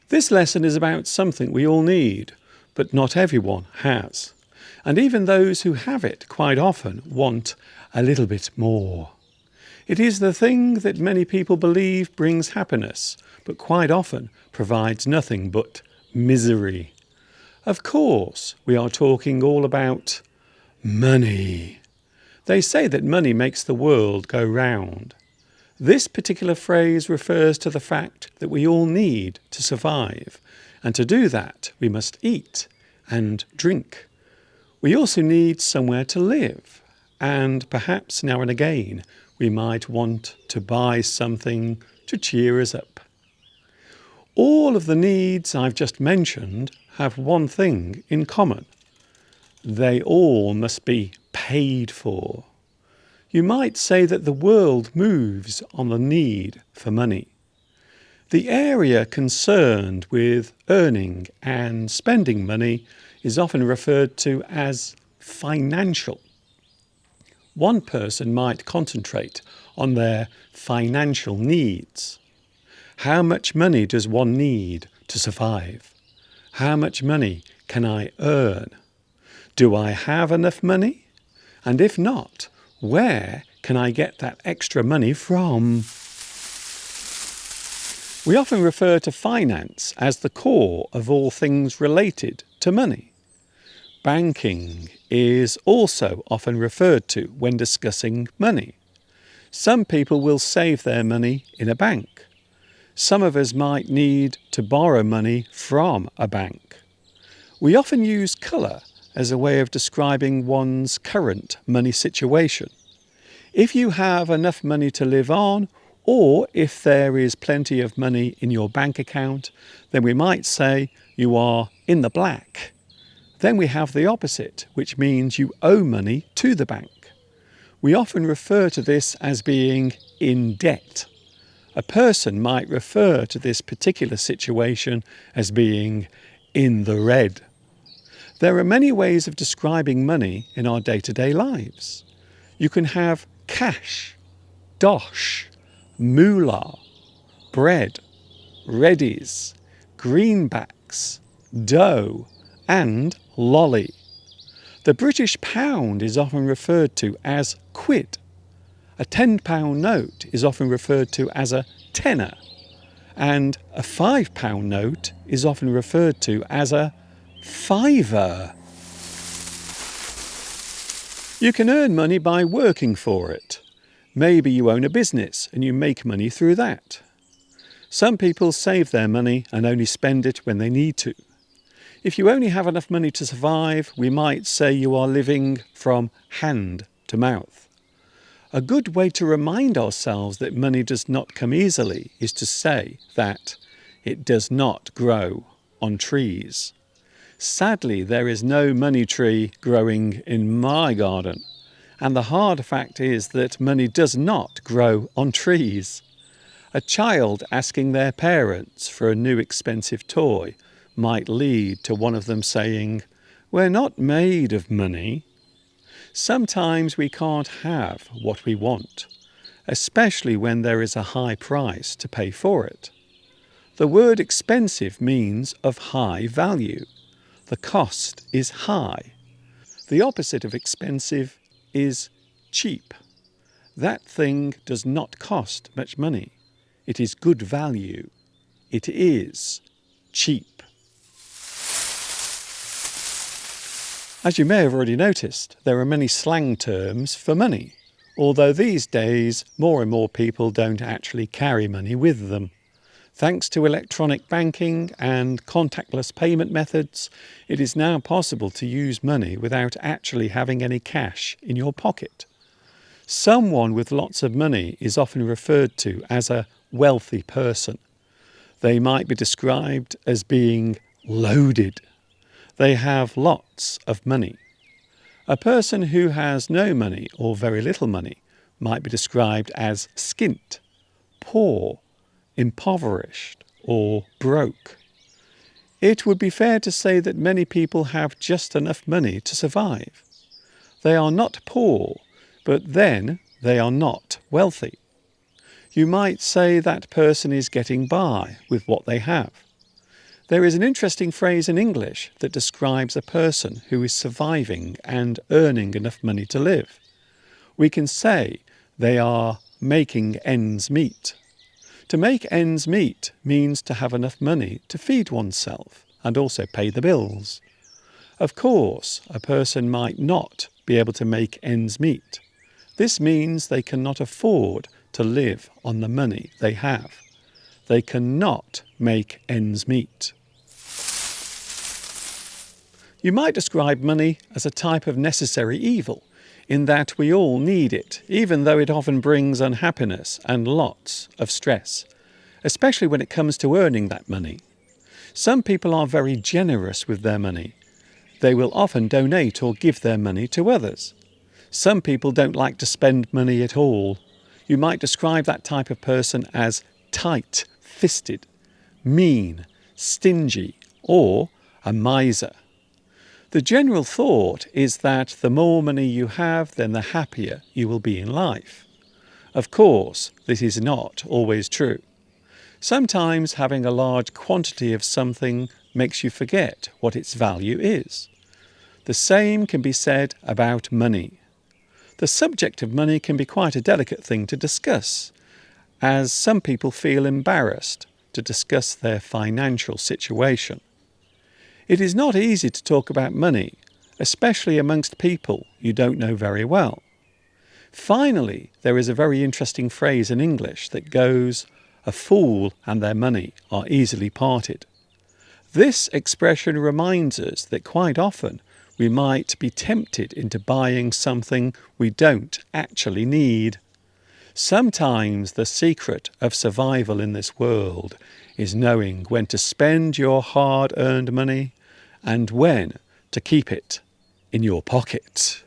This lesson is about something we all need, but not everyone has. And even those who have it quite often want a little bit more. It is the thing that many people believe brings happiness, but quite often provides nothing but misery. Of course, we are talking all about money. They say that money makes the world go round. This particular phrase refers to the fact that we all need to survive, and to do that we must eat and drink. We also need somewhere to live, and perhaps now and again we might want to buy something to cheer us up. All of the needs I've just mentioned have one thing in common. They all must be paid for. You might say that the world moves on the need for money. The area concerned with earning and spending money is often referred to as financial. One person might concentrate on their financial needs. How much money does one need to survive? How much money can I earn? Do I have enough money? And if not, where can I get that extra money from? We often refer to finance as the core of all things related to money. Banking is also often referred to when discussing money. Some people will save their money in a bank. Some of us might need to borrow money from a bank. We often use colour as a way of describing one's current money situation. If you have enough money to live on, or if there is plenty of money in your bank account, then we might say you are in the black. Then we have the opposite, which means you owe money to the bank. We often refer to this as being in debt. A person might refer to this particular situation as being in the red. There are many ways of describing money in our day-to-day lives. You can have cash, dosh, moolah, bread, reddies, greenbacks, dough, and lolly. The British pound is often referred to as quid. A £10 note is often referred to as a tenner, and a £5 note is often referred to as a fiver. You can earn money by working for it. Maybe you own a business and you make money through that. Some people save their money and only spend it when they need to. If you only have enough money to survive, we might say you are living from hand to mouth. A good way to remind ourselves that money does not come easily is to say that it does not grow on trees. Sadly, there is no money tree growing in my garden. And the hard fact is that money does not grow on trees. A child asking their parents for a new expensive toy might lead to one of them saying, "We're not made of money." Sometimes we can't have what we want, especially when there is a high price to pay for it. The word expensive means of high value. The cost is high. The opposite of expensive is cheap. That thing does not cost much money. It is good value. It is cheap. As you may have already noticed, there are many slang terms for money, although these days more and more people don't actually carry money with them. Thanks to electronic banking and contactless payment methods, it is now possible to use money without actually having any cash in your pocket. Someone with lots of money is often referred to as a wealthy person. They might be described as being loaded. They have lots of money. A person who has no money or very little money might be described as skint, poor, impoverished, or broke. It would be fair to say that many people have just enough money to survive. They are not poor, but then they are not wealthy. You might say that person is getting by with what they have. There is an interesting phrase in English that describes a person who is surviving and earning enough money to live. We can say they are making ends meet. To make ends meet means to have enough money to feed oneself and also pay the bills. Of course, a person might not be able to make ends meet. This means they cannot afford to live on the money they have. They cannot make ends meet. You might describe money as a type of necessary evil, in that we all need it, even though it often brings unhappiness and lots of stress, especially when it comes to earning that money. Some people are very generous with their money. They will often donate or give their money to others. Some people don't like to spend money at all. You might describe that type of person as tight-fisted, mean, stingy, or a miser. The general thought is that the more money you have, then the happier you will be in life. Of course, this is not always true. Sometimes having a large quantity of something makes you forget what its value is. The same can be said about money. The subject of money can be quite a delicate thing to discuss, as some people feel embarrassed to discuss their financial situation. It is not easy to talk about money, especially amongst people you don't know very well. Finally, there is a very interesting phrase in English that goes, "A fool and their money are easily parted." This expression reminds us that quite often we might be tempted into buying something we don't actually need. Sometimes the secret of survival in this world is knowing when to spend your hard-earned money and when to keep it in your pocket.